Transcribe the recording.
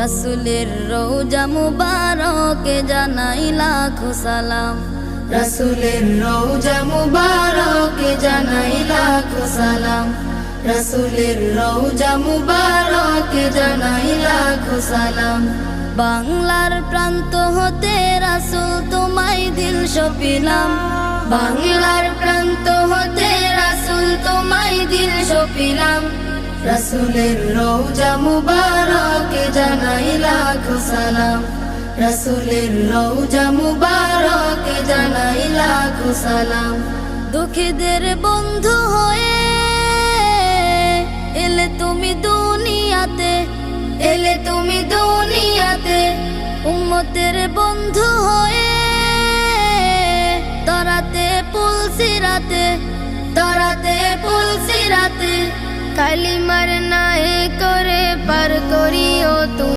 রাসূলের রওজা মুবারকে জানাই লাখো সালাম, রাসূলের রওজা মুবারকে জানাই লাখো সালাম, রাসূলের রওজা মুবারকে জানাই লাখো সালাম। বাংলার প্রান্ত হতে রাসূল তোমায় দিল সপিলাম, বাংলার প্রান্ত হতে রাসূল তোমায় দিল সপিলাম, রাসূলের রওজা মুবারকে জানাই লাখো সালাম, রাসূলের রওজা মুবারকে জানাই লাখো সালাম। দুঃখীদের বন্ধু হয়ে এলে তুমি দুনিয়াতে, এলে তুমি দুনিয়াতে, উম্মতের বন্ধু হয়ে তরাতে পুলসিরাতে, তরাতে পুলসিরাতে, কালিমার নায়ে করে পার করিও তুমি।